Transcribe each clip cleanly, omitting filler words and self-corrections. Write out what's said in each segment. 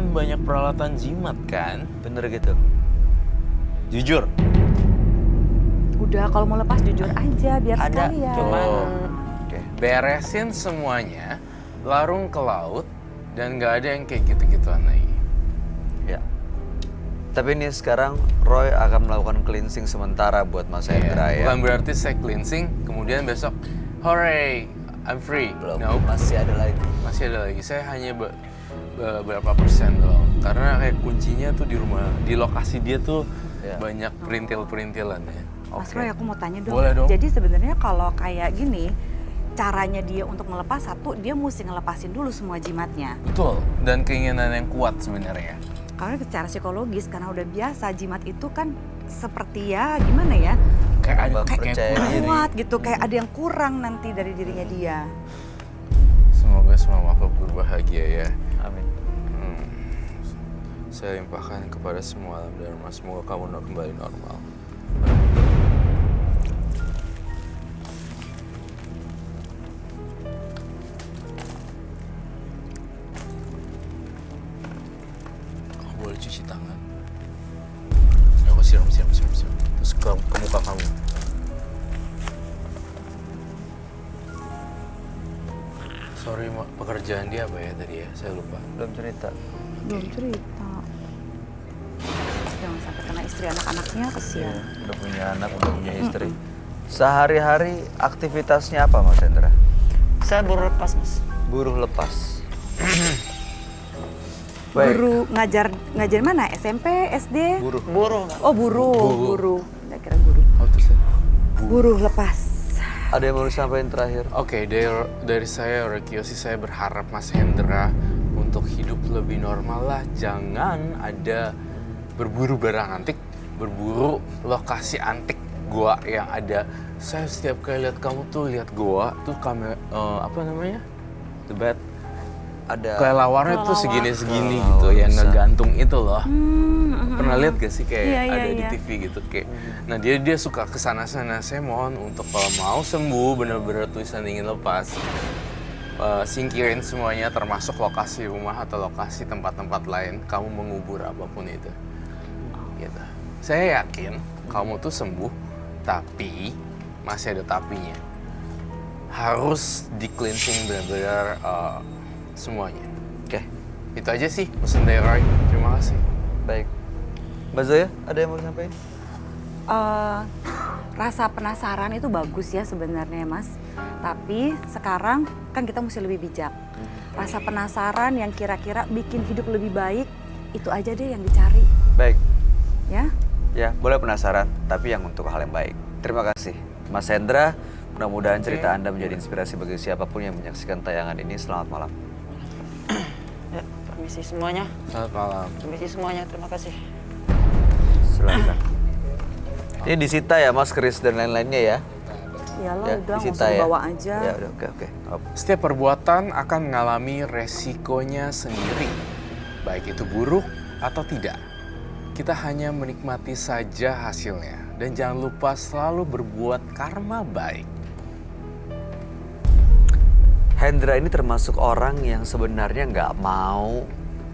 kan banyak peralatan jimat kan? Bener gitu. Jujur. Udah, kalau mau lepas jujur aja biar Ada, sekalian. cuman Oke. Beresin semuanya, larung ke laut, dan nggak ada yang kayak gitu-gituan lagi. Ya. Tapi ini sekarang Roy akan melakukan cleansing sementara buat Mas Hendra ya. Bukan berarti saya cleansing, kemudian besok, hooray, I'm free. belum, No, masih ada lagi. masih ada lagi. Saya hanya berapa persen doang. Karena kayak kuncinya tuh di rumah, di lokasi dia tuh Ya. banyak perintil-perintilan ya. Mas Oke. Roy, aku mau tanya dong. Boleh dong. Jadi sebenarnya kalau kayak gini, caranya dia untuk melepas satu, dia mesti ngelepasin dulu semua jimatnya. Betul, dan keinginan yang kuat sebenarnya. Karena secara psikologis, karena udah biasa jimat itu kan seperti ya gimana ya, Kayak ada Bang, kayak percaya kurang. diri. kuat gitu, kayak ada yang kurang nanti dari dirinya dia. Semoga semua makhluk berbahagia ya. Amin. Saya limpahkan kepada semua alam dharma, semoga kamu kembali normal. Kamu boleh cuci tangan. Aku siram. Terus ke muka kamu. Sorry, pekerjaan dia apa ya tadi ya? Saya lupa. Belum cerita. Belum cerita. Jangan sampai kena istri anak-anaknya, kesian. Udah punya anak, udah punya istri. Sehari-hari aktivitasnya apa Mas Hendra? Saya baru lepas, Mas. Buruh lepas. Baik. Guru ngajar mana? SMP, SD? Buruh. Buruh, Mas. Oh, buruh. Nggak kira guru. Oh, terus ya? Buruh lepas. Ada yang mau disampaikan terakhir? Oke, dari saya, Rekiosi, saya berharap Mas Hendra untuk hidup lebih normal lah. Jangan ada berburu barang antik, berburu lokasi antik goa yang ada. Saya setiap kali lihat kamu tuh lihat goa tuh apa namanya? The bed. Ada. Kelelawarnya tuh segini-segini Oh, gitu, yang bisa. ngegantung itu loh. Pernah lihat gak sih kayak Iya, ada di iya. TV gitu kayak. Nah dia suka kesana-sana. Saya mohon untuk kalau mau sembuh bener-bener tulisan ingin lepas, singkirin semuanya termasuk lokasi rumah atau lokasi tempat-tempat lain. Kamu mengubur apapun itu. Gitu. Saya yakin kamu tuh sembuh, tapi masih ada tapinya. Harus di cleansing benar-benar semuanya. Oke, Itu aja sih pesan dari Roy. Terima kasih. baik. Mbak Zoya, ada yang mau disampaikan? Rasa penasaran itu bagus ya sebenarnya, Mas. Tapi sekarang kan kita mesti lebih bijak. Rasa penasaran yang kira-kira bikin hidup lebih baik, itu aja deh yang dicari, Baik. ya. Ya, boleh penasaran, tapi yang untuk hal yang baik. Terima kasih, Mas Hendra. Mudah-mudahan cerita Anda menjadi inspirasi bagi siapapun yang menyaksikan tayangan ini. Selamat malam. Ya, permisi semuanya. Selamat malam. Permisi semuanya, terima kasih. Silakan. Ini disita ya, Mas, keris dan lain-lainnya ya? Iyalah Ya, udah, nggak disita usah ya. dibawa aja. Ya, udah, oke. Setiap perbuatan akan mengalami resikonya sendiri, baik itu buruk atau tidak. Kita hanya menikmati saja hasilnya, dan jangan lupa selalu berbuat karma baik. Hendra ini termasuk orang yang sebenarnya nggak mau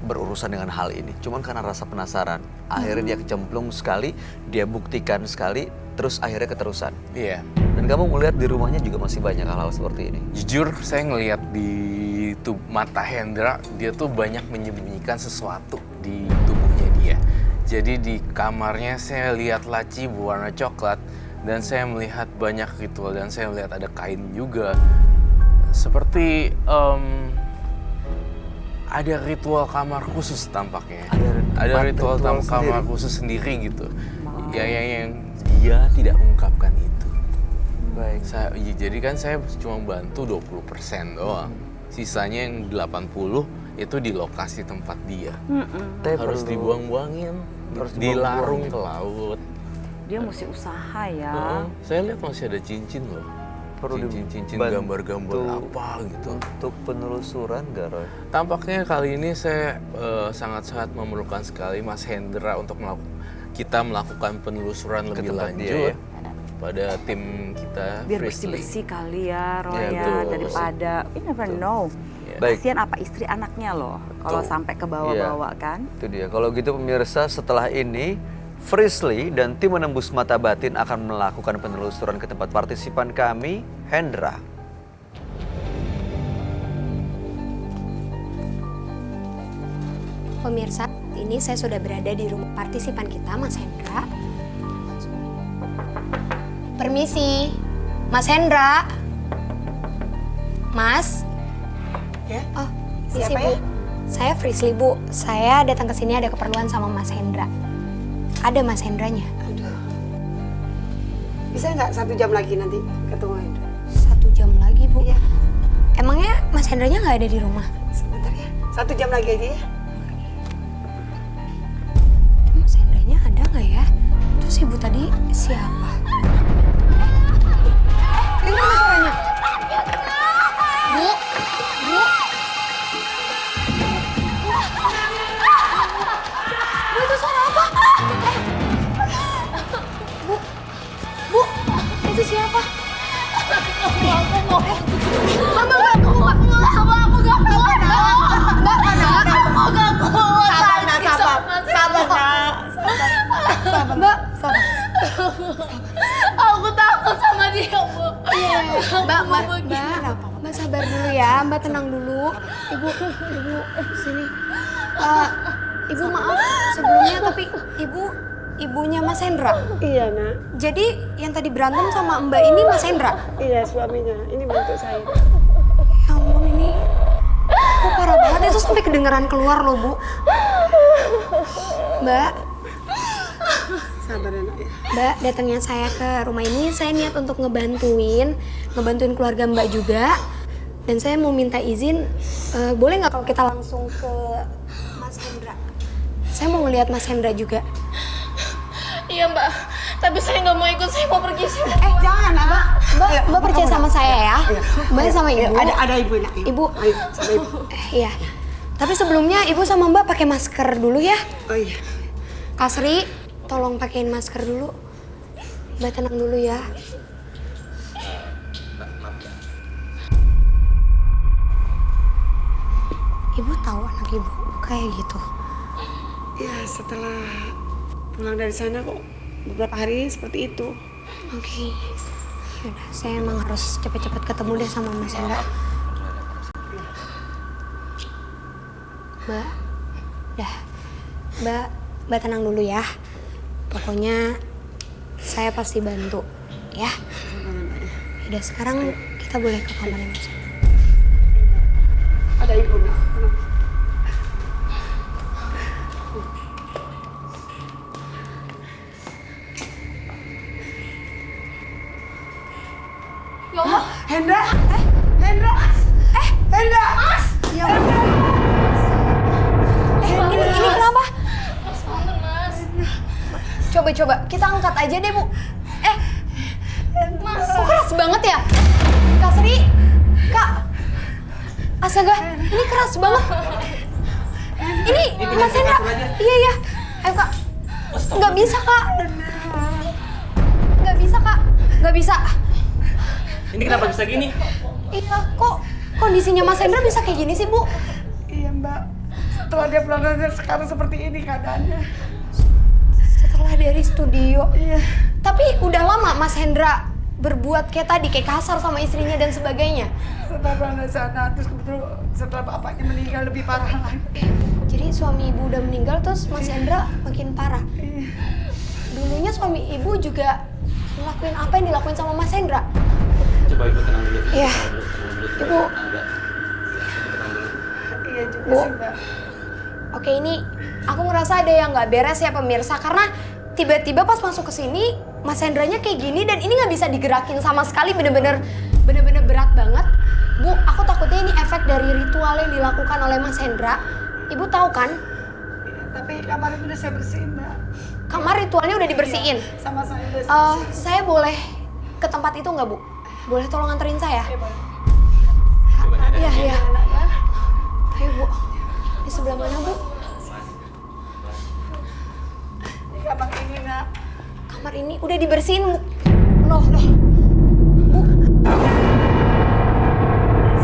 berurusan dengan hal ini. Cuman karena rasa penasaran, akhirnya dia kecemplung sekali, dia buktikan sekali, terus akhirnya keterusan. Iya, Dan kamu melihat di rumahnya juga masih banyak hal-hal seperti ini. jujur saya ngelihat di mata Hendra, dia tuh banyak menyembunyikan sesuatu di tubuhnya dia. Jadi di kamarnya saya lihat laci berwarna coklat, dan saya melihat banyak ritual, dan saya melihat ada kain juga. Seperti ada ritual kamar khusus tampaknya. Ada ritual kamar khusus sendiri gitu. Yang dia tidak ungkapkan itu. Baik. Jadi kan saya cuma bantu 20% doang. Sisanya yang 80 itu di lokasi tempat dia. Harus dibuang-buangin, Harus dilarung ke laut. Dia mesti usaha ya. Saya lihat masih ada cincin loh. Perlu Cincin gambar-gambar apa gitu. Untuk penelusuran nggak, Roy? Tampaknya kali ini saya sangat-sangat memerlukan sekali Mas Hendra untuk kita melakukan penelusuran lebih tempat lanjut dia, ya? pada tim kita. Biar Friendly. bersih-bersih kali ya, Roy Iya, ya, betul. daripada you never know. Ya. Baik. Kasihan apa istri anaknya loh kalau Betul. sampai ke bawah-bawah kan. Itu dia. Kalau gitu pemirsa, setelah ini Frisly dan tim Menembus Mata Batin akan melakukan penelusuran ke tempat partisipan kami, Hendra. Pemirsa, ini saya sudah berada di rumah partisipan kita, Mas Hendra. Permisi, Mas Hendra. Mas? Ya? Oh, Siapa Bu. ya? Saya Frisly, Bu. Saya datang ke sini ada keperluan sama Mas Hendra. Ada Mas Hendranya. Aduh. Bisa nggak 1 jam lagi nanti ketemu Hendra? 1 jam lagi, Bu. Iya. Emangnya Mas Hendranya nggak ada di rumah? Sebentar ya. 1 jam lagi aja ya. Mas Hendranya ada nggak ya? Terus ibu tadi siapa? Ini mana suaranya? Bu, Bu. Bu, itu suara apa? Bu, Bu, itu siapa? Mama gak kuat, aku gak kuat. Mbak, aku gak kuat. Sabar, nak. Mbak, Sabar. aku takut sama dia, Bu. Mbak sabar dulu ya, Mbak tenang dulu. Ibu, sini. Ibu maaf sebelumnya, tapi ibunya Mas Hendra. Iya, nak. Jadi yang tadi berantem sama Mbak ini Mas Hendra? Iya, suaminya. Ini bantu saya. Ya ampun, ini kok parah banget, itu sampai kedengeran keluar loh, Bu. Mbak, Sabar ya, nak ya. Mbak, datangnya saya ke rumah ini, saya niat untuk ngebantuin keluarga Mbak juga. Dan saya mau minta izin, boleh nggak kalau kita langsung ke Mas Hendra? Saya mau ngelihat Mas Hendra juga. Iya Mbak, tapi saya nggak mau ikut, saya mau pergi. Jangan, nak. Mbak percaya sama saya ya? Mbak sama Ibu? Ada ibu, nak. Ya. Ibu? Ayo, sama ibu. Iya. Tapi sebelumnya Ibu sama Mbak pakai masker dulu ya. Oh iya. Kak Sri, tolong pakein masker dulu. Mbak tenang dulu ya. Ibu tahu anak Ibu kayak gitu? Ya, setelah pulang dari sana kok beberapa hari seperti itu. Oke. Yaudah, saya emang harus cepet-cepet ketemu deh sama Mas Hendra. Mbak, Mbak tenang dulu ya. Pokoknya saya pasti bantu, ya. Udah sekarang kita boleh ke kamarnya Mas. Ada ibu, nak. Tenang. Ya Allah, Hendra? Hendra? Hendra! Mas! Ya Allah. Ini kenapa? Mas bangun Mas. Coba kita angkat aja deh, Bu. Mas, Kok keras banget ya? Kak Sri, Kak. Astaga, ini keras banget. Ini Mas Hendra. Iya. Ayo Kak. Nggak bisa Kak. Nggak bisa. Ini kenapa bisa gini? Iya, kok kondisinya Mas Hendra bisa kayak gini sih, Bu? Iya, Mbak. Setelah dia pulang dari sekarang seperti ini keadaannya. Setelah dari studio. Iya. Tapi udah lama Mas Hendra berbuat kayak tadi, kayak kasar sama istrinya dan sebagainya. Setelah pulang dari sana, terus kebetulan setelah bapaknya meninggal lebih parah lagi. Jadi suami ibu udah meninggal, terus Mas Hendra makin parah. Iya. Dulunya suami ibu juga ngelakuin apa yang dilakuin sama Mas Hendra? Coba ibu tenang dulu. Iya. Ibu. Iya juga Bu. sih, Mbak. Oke, ini aku ngerasa ada yang nggak beres ya pemirsa, karena tiba-tiba pas masuk ke sini Mas Hendranya kayak gini dan ini nggak bisa digerakin sama sekali, bener-bener berat banget. Bu, aku takutnya ini efek dari ritual yang dilakukan oleh Mas Hendra. Ibu tahu kan? Iya, tapi kamar itu udah saya bersihin, Mbak. Kamar ritualnya udah dibersihin. Sama saya udah saya bersihin. Saya boleh ke tempat itu nggak, Bu? Boleh tolong anterin saya? Iya. Ayo, Bu. Di sebelah mana, Bu? Di kamar ini, nak. Kamar ini udah dibersihin, Bu. Loh. Bu,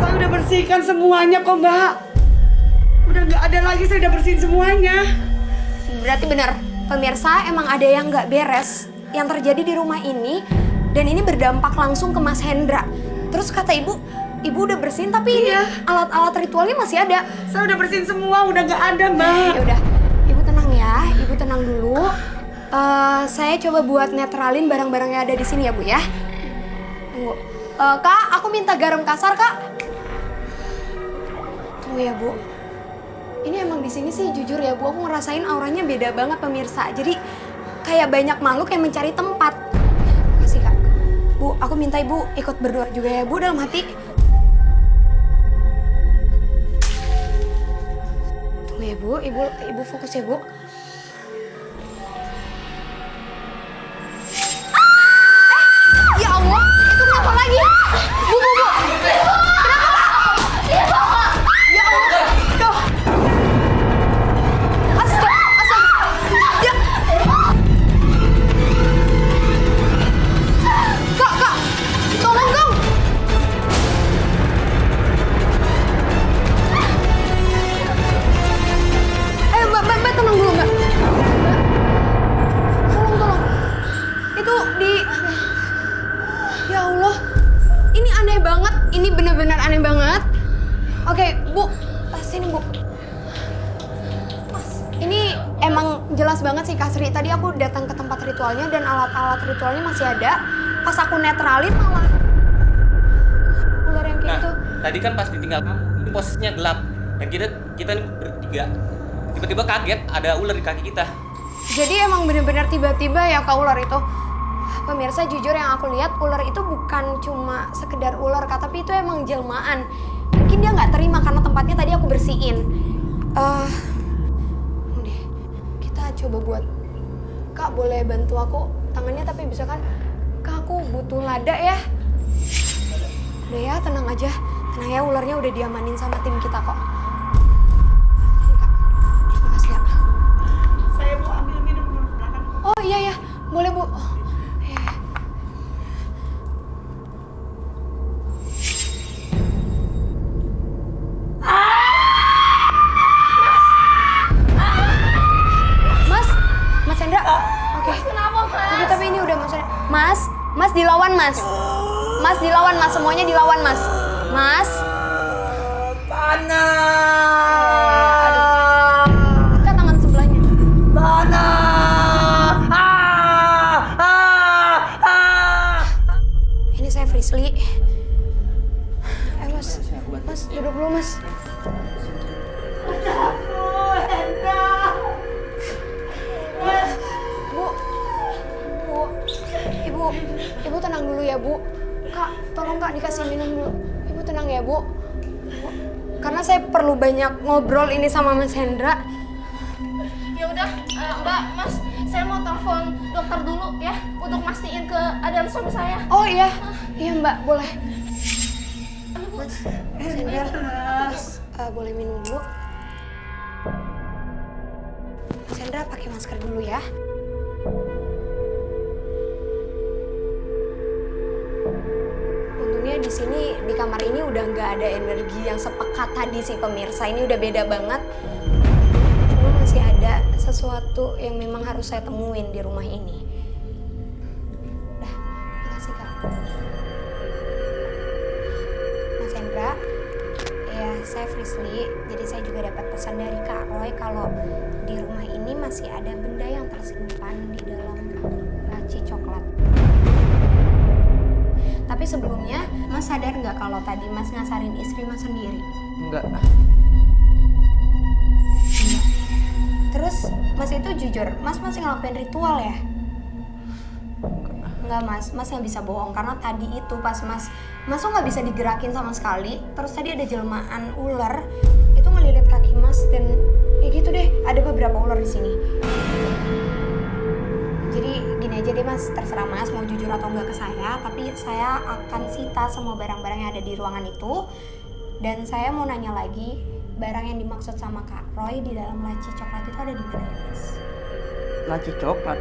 Saya udah bersihkan semuanya kok, Mbak. Udah nggak ada lagi, saya udah bersihin semuanya. Berarti benar, pemirsa, emang ada yang nggak beres yang terjadi di rumah ini. Dan ini berdampak langsung ke Mas Hendra. Terus kata ibu udah bersihin tapi ini alat-alat ritualnya masih ada. Saya udah bersihin semua, udah nggak ada, Mbak. Ya udah, ibu tenang ya, ibu tenang dulu. Saya coba buat netralin barang-barang yang ada di sini ya, Bu ya. Tunggu. Kak, aku minta garam kasar, Kak. Tunggu ya, Bu. Ini emang di sini sih jujur ya, Bu, aku ngerasain auranya beda banget pemirsa. Jadi kayak banyak makhluk yang mencari tempat. Kasih, Kak. Bu, aku minta Ibu ikut berdoa juga ya, Bu, dalam hati. Tunggu ya, Bu. Ibu fokus ya, Bu. Ya Allah, itu kenapa lagi? Bu. Kenapa, Kak? Ya Allah. Tuh. Astaga. Ya. Kak. Tolong dong. Ayo, Mbak, tenang dulu, Mbak. Tolong. Itu di... Ya Allah, ini aneh banget. Ini benar-benar aneh banget. Oke, Bu, sini, Bu. Ini emang jelas banget sih, Kak Sri. Tadi aku datang ke tempat ritualnya dan alat-alat ritualnya masih ada. Pas aku netralin malah ular yang kayak gitu. Tadi kan pas ditinggal kamu, ini posisinya gelap. Dan kita nih bertiga. Tiba-tiba kaget ada ular di kaki kita. Jadi emang bener-bener tiba-tiba ya Kak ular itu. Pemirsa, jujur yang aku lihat ular itu bukan cuma sekedar ular, Kak, tapi itu emang jelmaan. Mungkin dia nggak terima karena tempatnya tadi aku bersihin. Udah, kita coba buat. Kak, boleh bantu aku tangannya tapi bisa kan? Kak, aku butuh lada ya. Udah ya, tenang aja. Tenang ya, ularnya udah diamanin sama tim kita kok. Ini, Kak. Makasih ya. Saya mau ambil minum dulu ke belakang. Oh iya, boleh Bu. Mas Hendra. Oke. Kenapa, Mas? Tapi ini udah Mas Hendra. Mas dilawan, Mas. Mas dilawan, Mas. Semuanya dilawan, Mas. Mas. Tanah. Kan tangan sebelahnya. Tanah. Ini saya Frisly. Mas. Mas, duduk dulu, Mas. Ibu tenang dulu ya, Bu. Kak, tolong Kak dikasih minum dulu. Ibu tenang ya, Bu. Karena saya perlu banyak ngobrol ini sama Mas Hendra. Ya udah, Mbak, Mas, saya mau telepon dokter dulu ya untuk mastiin keadaan suami saya. Oh iya, Mbak, boleh. Mas Hendra, Mas, boleh minum dulu. Mas Hendra pakai masker dulu ya. Untungnya di sini di kamar ini udah nggak ada energi yang sepekat tadi sih pemirsa. Ini udah beda banget. Cuma masih ada sesuatu yang memang harus saya temuin di rumah ini. Dah, makasih Kak. Mas Hendra, ya saya Frisly. Jadi saya juga dapat pesan dari Kak Roy kalau di rumah ini masih ada benda yang tersimpan di dalam laci coklat. Tapi sebelumnya, Mas sadar nggak kalau tadi Mas ngasarin istri Mas sendiri? Enggak. Terus Mas itu jujur, Mas masih ngelakuin ritual ya? Enggak Mas nggak bisa bohong karena tadi itu pas Mas tuh nggak bisa digerakin sama sekali. Terus tadi ada jelmaan ular itu ngelilit kaki Mas dan ya gitu deh, ada beberapa ular di sini. Jadi gini aja deh Mas, terserah Mas mau jujur atau enggak ke saya, tapi saya akan sita semua barang-barang yang ada di ruangan itu. Dan saya mau nanya lagi, barang yang dimaksud sama Kak Roy di dalam laci coklat itu ada di mana ya Mas? Laci coklat.